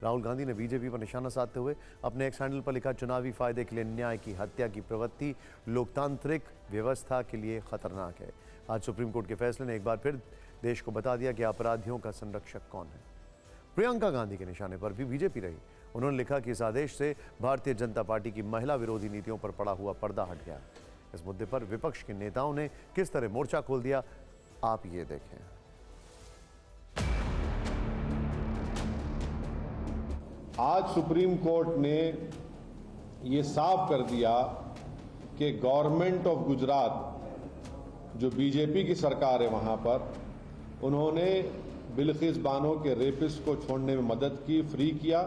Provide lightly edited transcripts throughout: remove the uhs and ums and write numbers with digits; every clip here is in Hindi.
राहुल गांधी ने बीजेपी पर निशाना साधते हुए अपने एक्स हैंडल पर लिखा, चुनावी फायदे के लिए न्याय की हत्या की प्रवृत्ति लोकतांत्रिक व्यवस्था के लिए खतरनाक है। आज सुप्रीम कोर्ट के फैसले ने एक बार फिर देश को बता दिया कि अपराधियों का संरक्षक कौन है। प्रियंका गांधी के निशाने पर भी बीजेपी रही। उन्होंने लिखा कि इस आदेश से भारतीय जनता पार्टी की महिला विरोधी नीतियों पर पड़ा हुआ पर्दा हट गया। इस मुद्दे पर विपक्ष के नेताओं ने किस तरह मोर्चा खोल दिया, आप ये देखें। आज सुप्रीम कोर्ट ने ये साफ कर दिया कि गवर्नमेंट ऑफ गुजरात, जो बीजेपी की सरकार है वहां पर, उन्होंने बिल्किस बानो के रेपिस्ट को छोड़ने में मदद की, फ्री किया।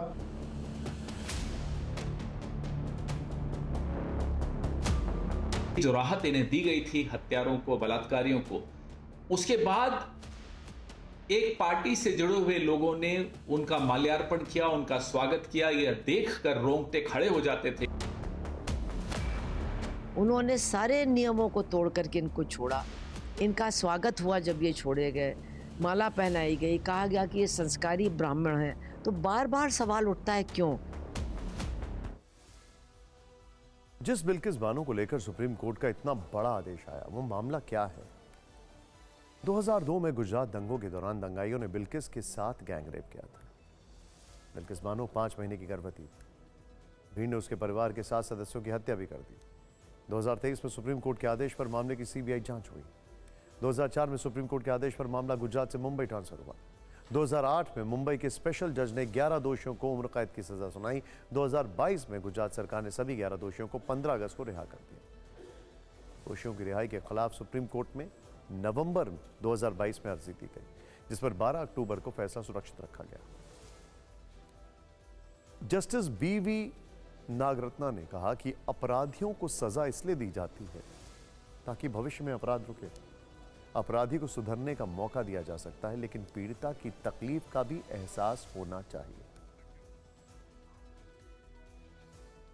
जो राहत इन्हें दी गई थी हत्यारों को, बलात्कारियों को, उसके बाद एक पार्टी से जुड़े हुए लोगों ने उनका माल्यार्पण किया, उनका स्वागत किया। यह देखकर रोंगटे खड़े हो जाते थे। उन्होंने सारे नियमों को तोड़ करके इनको छोड़ा। इनका स्वागत हुआ जब ये छोड़े गए, माला पहनाई गई, कहा गया कि ये संस्कारी ब्राह्मण हैं। तो बार बार सवाल उठता है क्यों? जिस बिल्किस बानो को लेकर सुप्रीम कोर्ट का इतना बड़ा आदेश आया, वो मामला क्या है? 2002 में गुजरात दंगों के दौरान दंगाइयों ने बिल्किस के साथ गैंगरेप किया था। बिल्किस बानो 5 महीने की गर्भवती थी। भीड़ ने उसके परिवार के 7 सदस्यों की हत्या भी कर दी। 2023 में सुप्रीम कोर्ट के आदेश पर मामले की सीबीआई जांच हुई। 2004 में सुप्रीम कोर्ट के आदेश पर मामला गुजरात से मुंबई ट्रांसफर हुआ। 2008 में मुंबई के स्पेशल जज ने 11 दोषियों को उम्र कैद की सजा सुनाई। 2022 में गुजरात सरकार ने सभी 11 दोषियों को 15 अगस्त को रिहा कर दिया। दोषियों की रिहाई के खिलाफ सुप्रीम कोर्ट में नवंबर 2022 में अर्जी दी गई, जिस पर 12 अक्टूबर को फैसला सुरक्षित रखा गया। जस्टिस बीवी नागरत्ना ने कहा कि अपराधियों को सजा इसलिए दी जाती है ताकि भविष्य में अपराध रुके। अपराधी को सुधरने का मौका दिया जा सकता है, लेकिन पीड़िता की तकलीफ का भी एहसास होना चाहिए।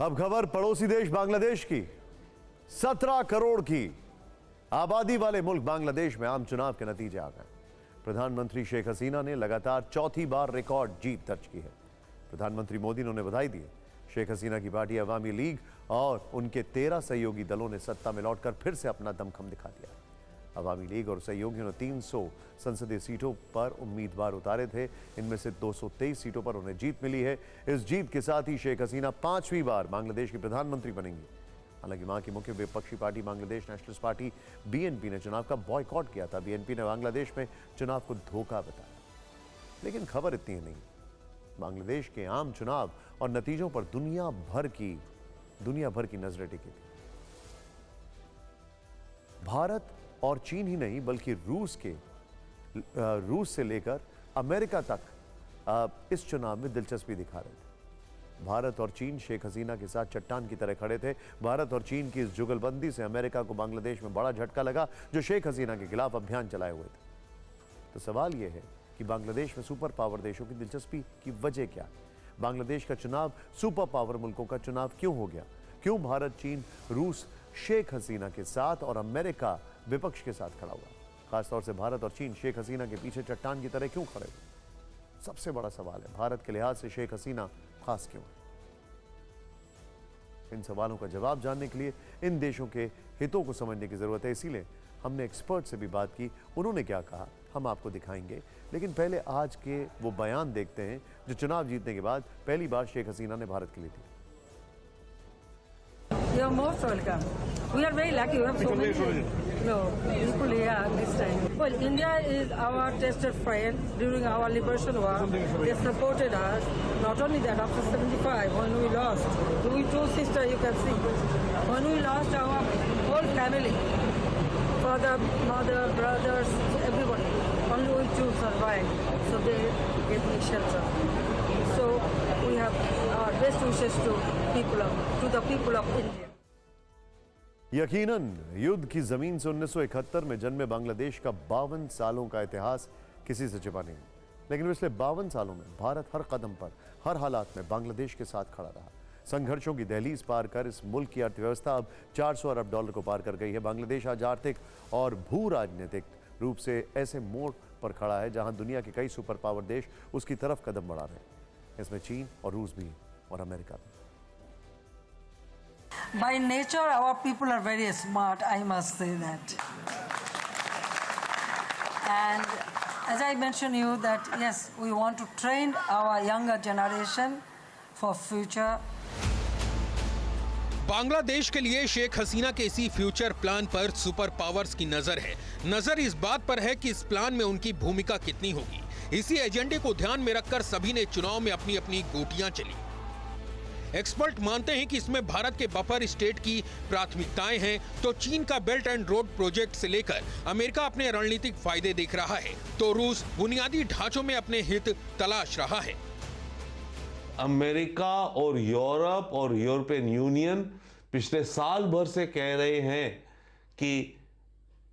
अब खबर पड़ोसी देश बांग्लादेश की। 17 करोड़ की आबादी वाले मुल्क बांग्लादेश में आम चुनाव के नतीजे आ गए। प्रधानमंत्री शेख हसीना ने लगातार चौथी बार रिकॉर्ड जीत दर्ज की है। प्रधानमंत्री मोदी ने उन्हें बधाई दी है। शेख हसीना की पार्टी अवामी लीग और उनके 13 सहयोगी दलों ने सत्ता में लौटकर फिर से अपना दमखम दिखा दिया। अवामी लीग और सहयोगियों ने 300 संसदीय सीटों पर उम्मीदवार उतारे थे। इनमें से 223 सीटों पर उन्हें जीत मिली है। इस जीत के साथ ही शेख हसीना 5वीं बार बांग्लादेश की प्रधानमंत्री बनेंगी। हालांकि वहां की मुख्य विपक्षी party Bangladesh nationalist party BNP ने चुनाव का बॉयकॉट किया था। बीएनपी ने बांग्लादेश में चुनाव को धोखा बताया। लेकिन खबर इतनी ही नहीं, बांग्लादेश के आम चुनाव और नतीजों पर दुनिया भर की नजरें टिकी थी। भारत और चीन ही नहीं, बल्कि रूस से लेकर अमेरिका तक इस चुनाव में दिलचस्पी दिखा रहे थे। भारत और चीन शेख हसीना के साथ चट्टान की तरह खड़े थे। भारत और चीन की इस जुगलबंदी से अमेरिका को बांग्लादेश में बड़ा झटका लगा, जो शेख हसीना के खिलाफ अभियान चलाए हुए थे। तो सवाल यह है कि बांग्लादेश में सुपर पावर देशों की दिलचस्पी की वजह क्या है? बांग्लादेश का चुनाव सुपर पावर मुल्कों का चुनाव क्यों हो गया? क्यों भारत, चीन, रूस शेख हसीना के साथ और अमेरिका विपक्ष के साथ खड़ा हुआ? खासतौर से भारत और चीन शेख हसीना के पीछे चट्टान की तरह क्यों खड़े हुए? सबसे बड़ा सवाल है, भारत के लिहाज से शेख हसीना खास क्यों है? इन सवालों का जवाब जानने के लिए इन देशों के हितों को समझने की जरूरत है। इसीलिए हमने एक्सपर्ट से भी बात की। उन्होंने क्या कहा हम आपको दिखाएंगे, लेकिन पहले आज के वो बयान देखते हैं जो चुनाव जीतने के बाद पहली बार शेख हसीना ने भारत के लिए दी। You are most welcome. We are very lucky. We have so many people here this time. Well, India is our tested friend during our liberation war. They supported us. Not only that, after 75, when we lost, we two sisters, you can see, when we lost our whole family, father, mother, brothers, everybody, only we two survived. So they gave me shelter. So we have our best wishes to the people of India. यकीनन युद्ध की जमीन से 1971 में जन्मे बांग्लादेश का 52 सालों का इतिहास किसी से छिपा नहीं। लेकिन पिछले 52 सालों में भारत हर कदम पर, हर हालात में बांग्लादेश के साथ खड़ा रहा। संघर्षों की दहलीज पार कर इस मुल्क की अर्थव्यवस्था अब 400 अरब डॉलर को पार कर गई है। बांग्लादेश आज आर्थिक और भू राजनीतिक रूप से ऐसे मोड़ पर खड़ा है जहां दुनिया के कई सुपर पावर देश उसकी तरफ कदम बढ़ा रहे हैं। इसमें चीन और रूस भी है और अमेरिका भी। By nature, our people are very smart, I must say that. And as I mentioned you that yes, we want to train our younger generation for future. Bangladesh के लिए शेख हसीना के इसी फ्यूचर प्लान पर सुपर पावर्स की नजर है। नजर इस बात पर है कि इस प्लान में उनकी भूमिका कितनी होगी। इसी एजेंडे को ध्यान में रखकर सभी ने चुनाव में अपनी अपनी गोटियां चली। एक्सपर्ट मानते हैं कि इसमें भारत के बफर स्टेट की प्राथमिकताएं हैं, तो चीन का बेल्ट एंड रोड प्रोजेक्ट से लेकर अमेरिका अपने रणनीतिक फायदे देख रहा है, तो रूस बुनियादी ढांचों में अपने हित तलाश रहा है। अमेरिका और यूरोप और यूरोपियन यूनियन पिछले साल भर से कह रहे हैं कि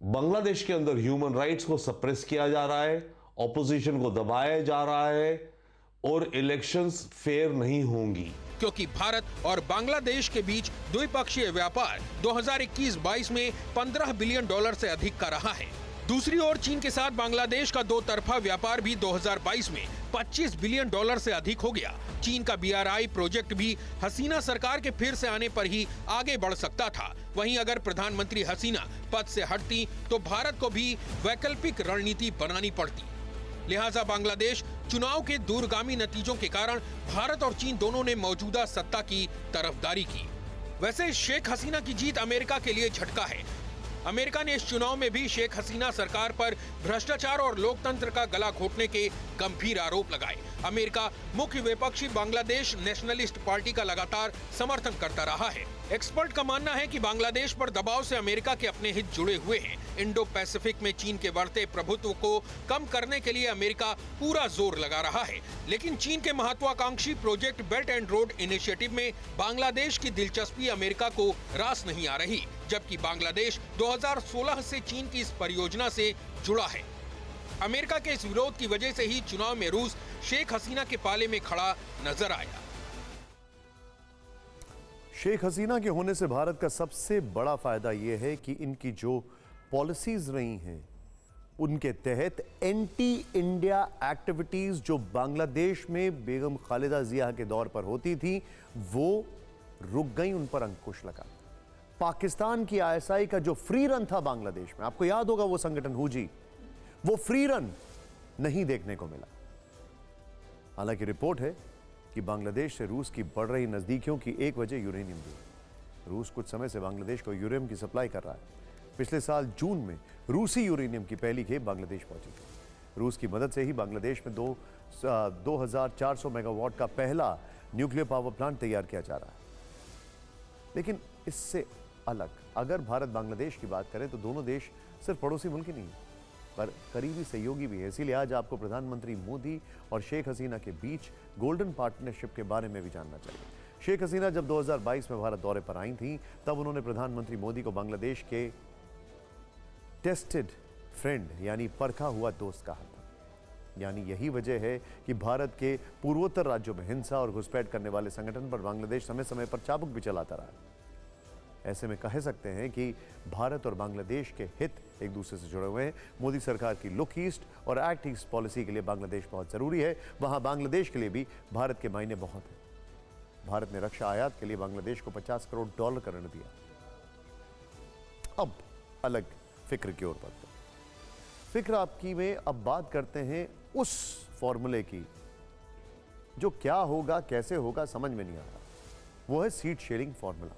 बांग्लादेश के अंदर ह्यूमन राइट्स को सप्रेस किया जा रहा है, ऑपोजिशन को दबाया जा रहा है और इलेक्शंस फेयर नहीं होंगी। क्योंकि भारत और बांग्लादेश के बीच द्विपक्षीय व्यापार 2021-22 में $15 बिलियन से अधिक का रहा है। दूसरी ओर चीन के साथ बांग्लादेश का दो तरफा व्यापार भी 2022 में $25 बिलियन से अधिक हो गया। चीन का BRI प्रोजेक्ट भी हसीना सरकार के फिर से आने पर ही आगे बढ़ सकता था। वहीं अगर प्रधानमंत्री हसीना पद से हटती तो भारत को भी वैकल्पिक रणनीति बनानी पड़ती। लिहाजा बांग्लादेश चुनाव के दूरगामी नतीजों के कारण भारत और चीन दोनों ने मौजूदा सत्ता की तरफदारी की। वैसे शेख हसीना की जीत अमेरिका के लिए झटका है। अमेरिका ने इस चुनाव में भी शेख हसीना सरकार पर भ्रष्टाचार और लोकतंत्र का गला घोटने के गंभीर आरोप लगाए। अमेरिका मुख्य विपक्षी बांग्लादेश नेशनलिस्ट पार्टी का लगातार समर्थन करता रहा है। एक्सपर्ट का मानना है कि बांग्लादेश पर दबाव से अमेरिका के अपने हित जुड़े हुए हैं। इंडो पैसिफिक में चीन के बढ़ते प्रभुत्व को कम करने के लिए अमेरिका पूरा जोर लगा रहा है, लेकिन चीन के महत्वाकांक्षी project belt and road initiative में बांग्लादेश की दिलचस्पी अमेरिका को रास नहीं आ रही, जबकि बांग्लादेश 2016 से चीन की इस परियोजना से जुड़ा है। अमेरिका के इस विरोध की वजह से ही चुनाव में रूस शेख हसीना के पाले में खड़ा नजर आया। शेख हसीना के होने से भारत का सबसे बड़ा फायदा यह है कि इनकी जो पॉलिसीज रही हैं उनके तहत एंटी इंडिया एक्टिविटीज जो बांग्लादेश में बेगम खालिदा जिया के दौर पर होती थी वो रुक गई, उन पर अंकुश लगा। पाकिस्तान की ISI का जो फ्री रन था बांग्लादेश में, आपको याद होगा वो संगठन हुजी, वो फ्री रन नहीं देखने को मिला। हालांकि रिपोर्ट है कि बांग्लादेश से रूस की बढ़ रही नजदीकियों की एक वजह यूरेनियम भी है। रूस कुछ समय से बांग्लादेश को यूरेनियम की सप्लाई कर रहा है। पिछले साल जून में रूसी यूरेनियम की पहली खेप बांग्लादेश पहुंची थी। रूस की मदद से ही बांग्लादेश में 2400 मेगावाट का पहला न्यूक्लियर पावर प्लांट तैयार किया जा रहा है। लेकिन इससे अलग अगर भारत बांग्लादेश की बात करें तो दोनों देश सिर्फ पड़ोसी मुल्क ही नहीं है पर करीबी सहयोगी भी है। इसीलिए आज आपको प्रधानमंत्री मोदी और शेख हसीना के बीच गोल्डन पार्टनरशिप के बारे में भी जानना चाहिए। शेख हसीना जब 2022 में भारत दौरे पर आई थी तब उन्होंने प्रधानमंत्री मोदी को बांग्लादेश के टेस्टेड फ्रेंड यानी परखा हुआ दोस्त कहा था। यानी यही वजह है कि भारत के पूर्वोत्तर राज्यों में हिंसा और घुसपैठ करने वाले संगठन पर बांग्लादेश समय समय पर चाबुक भी चलाता रहा। ऐसे में कह सकते हैं कि भारत और बांग्लादेश के हित एक दूसरे से जुड़े हुए हैं। मोदी सरकार की लुक ईस्ट और एक्ट ईस्ट पॉलिसी के लिए बांग्लादेश बहुत जरूरी है। वहां बांग्लादेश के लिए भी भारत के मायने बहुत है। भारत ने रक्षा आयात के लिए बांग्लादेश को $50 करोड़ का ऋण दिया। अब अलग फिक्र की ओर बढ़ते हैं। फिक्र आपकी में अब बात करते हैं उस फॉर्मूले की जो क्या होगा कैसे होगा समझ में नहीं आ रहा। वो है सीट शेयरिंग फॉर्मूला।